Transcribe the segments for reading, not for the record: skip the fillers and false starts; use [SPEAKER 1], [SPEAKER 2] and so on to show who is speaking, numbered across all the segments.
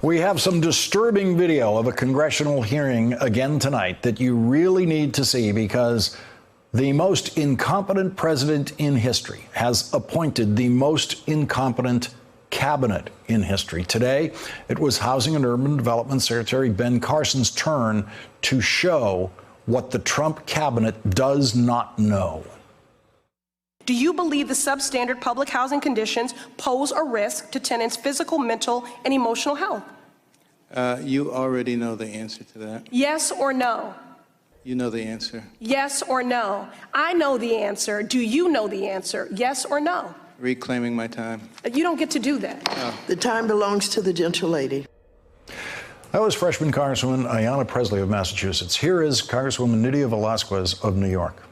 [SPEAKER 1] We have some disturbing video of a congressional hearing again tonight that you really need to see, because the most incompetent president in history has appointed the most incompetent cabinet in history. Today, it was Housing and Urban Development Secretary Ben Carson's turn to show what the Trump cabinet does not know.
[SPEAKER 2] Do you believe the substandard public housing conditions pose a risk to tenants' physical, mental, and emotional health?
[SPEAKER 3] You already know the answer to that.
[SPEAKER 2] Yes or no?
[SPEAKER 3] You know the answer.
[SPEAKER 2] Yes or no? I know the answer. Do you know the answer? Yes or no?
[SPEAKER 3] Reclaiming my time.
[SPEAKER 2] You don't get to do that.
[SPEAKER 3] Oh.
[SPEAKER 4] The time belongs to the gentle lady.
[SPEAKER 1] That was freshman Congresswoman Ayanna Pressley of Massachusetts. Here is Congresswoman Nydia Velázquez of New York.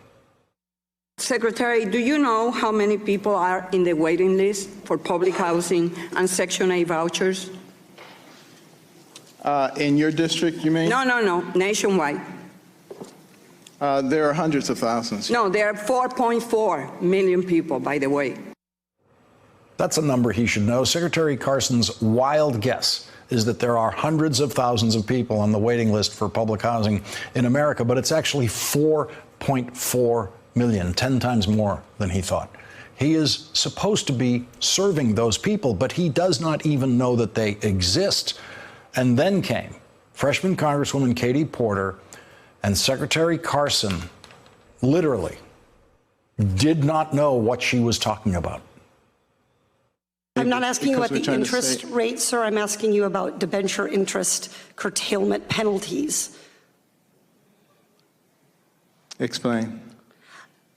[SPEAKER 5] Secretary, do you know how many people are in the waiting list for public housing and Section 8 vouchers?
[SPEAKER 3] In your district, you mean?
[SPEAKER 5] No, nationwide.
[SPEAKER 3] There are hundreds of thousands.
[SPEAKER 5] No, there are 4.4 million people, by the way.
[SPEAKER 1] That's a number he should know. Secretary Carson's wild guess is that there are hundreds of thousands of people on the waiting list for public housing in America, but it's actually 4.4 million, 10 times more than he thought. He is supposed to be serving those people, but he does not even know that they exist. And then came freshman Congresswoman Katie Porter, and Secretary Carson literally did not know what she was talking about.
[SPEAKER 6] I'm not asking you about the interest rate, sir. I'm asking you about debenture interest curtailment penalties.
[SPEAKER 3] Explain.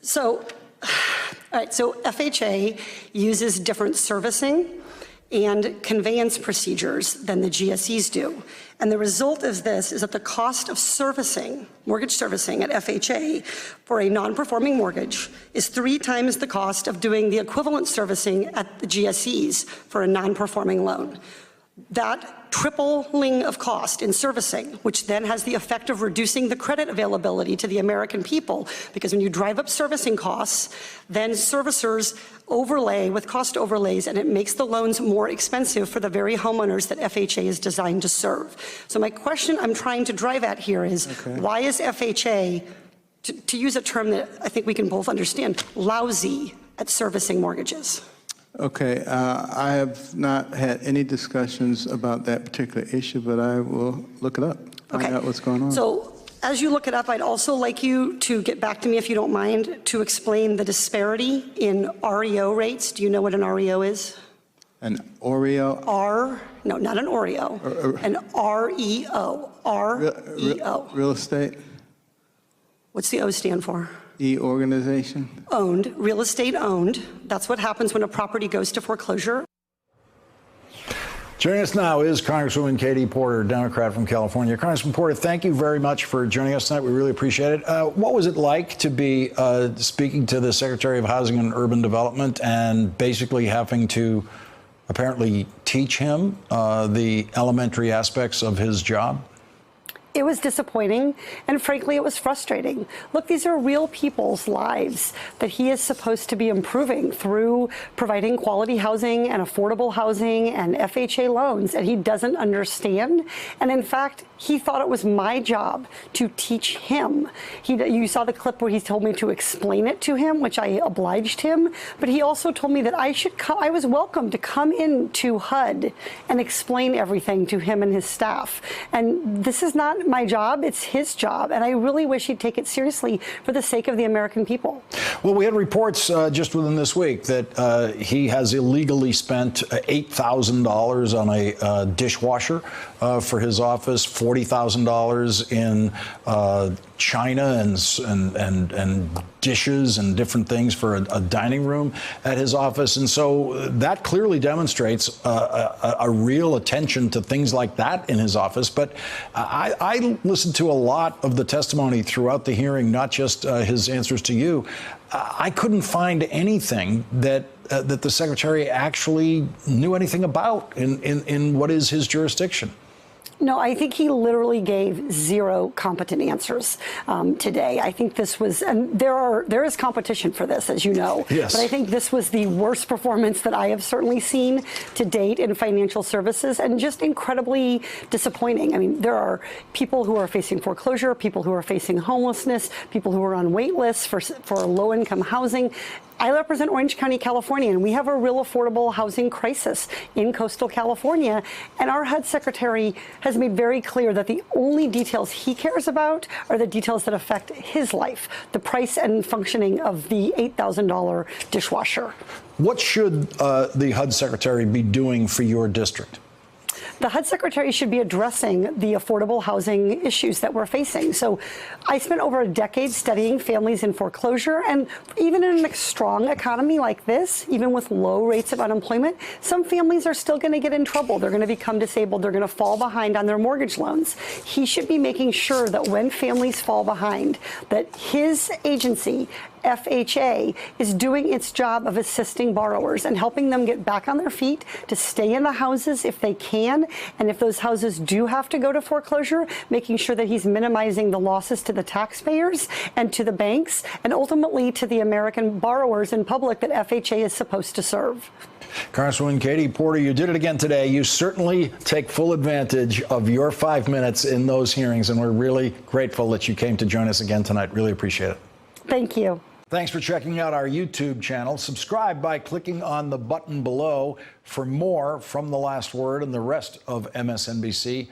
[SPEAKER 6] So, all right, so FHA uses different servicing and conveyance procedures than the GSEs do. And the result of this is that the cost of servicing, mortgage servicing at FHA for a non-performing mortgage is 3 times the cost of doing the equivalent servicing at the GSEs for a non-performing loan. That tripling of cost in servicing, which then has the effect of reducing the credit availability to the American people, because when you drive up servicing costs, then servicers overlay with cost overlays, and it makes the loans more expensive for the very homeowners that FHA is designed to serve. So my question I'm trying to drive at here is, why is FHA, to use a term that I think we can both understand, lousy at servicing mortgages?
[SPEAKER 3] Okay, I have not had any discussions about that particular issue, but I will look it up, find out what's going on.
[SPEAKER 6] So as you look it up, I'd also like you to get back to me, if you don't mind, to explain the disparity in REO rates. Do you know what an REO is?
[SPEAKER 3] An Oreo?
[SPEAKER 6] No, not an Oreo, an REO, R-E-O.
[SPEAKER 3] Real estate?
[SPEAKER 6] What's the O stand for?
[SPEAKER 3] Organization?
[SPEAKER 6] Owned, real estate owned. That's what happens when a property goes to foreclosure.
[SPEAKER 1] Joining us now is Congresswoman Katie Porter, Democrat from California. Congresswoman Porter, thank you very much for joining us tonight. We really appreciate it. What was it like to be speaking to the Secretary of Housing and Urban Development and basically having to apparently teach him the elementary aspects of his job?
[SPEAKER 6] It was disappointing, and frankly, it was frustrating. Look, these are real people's lives that he is supposed to be improving through providing quality housing and affordable housing and FHA loans, and he doesn't understand. And in fact, he thought it was my job to teach him. You saw the clip where he told me to explain it to him, which I obliged him, but he also told me that I was welcome to come into HUD and explain everything to him and his staff. And this is not my job, it's his job, and I really wish he'd take it seriously for the sake of the American people.
[SPEAKER 1] Well, we had reports just within this week that he has illegally spent $8,000 on a dishwasher for his office, $40,000 in china and dishes and different things for a dining room at his office. And so that clearly demonstrates a real attention to things like that in his office. But I listened to a lot of the testimony throughout the hearing, not just his answers to you. I couldn't find anything that that the secretary actually knew anything about in what is his jurisdiction.
[SPEAKER 6] No, I think he literally gave zero competent answers today. I think this was, and there is competition for this, as you know.
[SPEAKER 1] Yes.
[SPEAKER 6] But I think this was the worst performance that I have certainly seen to date in financial services, and just incredibly disappointing. I mean, there are people who are facing foreclosure, people who are facing homelessness, people who are on wait lists for low-income housing. I represent Orange County, California, and we have a real affordable housing crisis in coastal California. And our HUD secretary has made very clear that the only details he cares about are the details that affect his life, the price and functioning of the $8,000 dishwasher.
[SPEAKER 1] What should the HUD secretary be doing for your district?
[SPEAKER 6] The HUD secretary should be addressing the affordable housing issues that we're facing. So I spent over a decade studying families in foreclosure, and even in a strong economy like this, even with low rates of unemployment, some families are still going to get in trouble. They're going to become disabled. They're going to fall behind on their mortgage loans. He should be making sure that when families fall behind, that his agency, FHA, is doing its job of assisting borrowers and helping them get back on their feet, to stay in the houses if they can, and if those houses do have to go to foreclosure, making sure that he's minimizing the losses to the taxpayers and to the banks, and ultimately to the American borrowers and public that FHA is supposed to serve.
[SPEAKER 1] Congresswoman Katie Porter, you did it again today. You certainly take full advantage of your 5 minutes in those hearings, and we're really grateful that you came to join us again tonight. Really appreciate it.
[SPEAKER 6] Thank you.
[SPEAKER 1] Thanks for checking out our YouTube channel. Subscribe by clicking on the button below for more from The Last Word and the rest of MSNBC.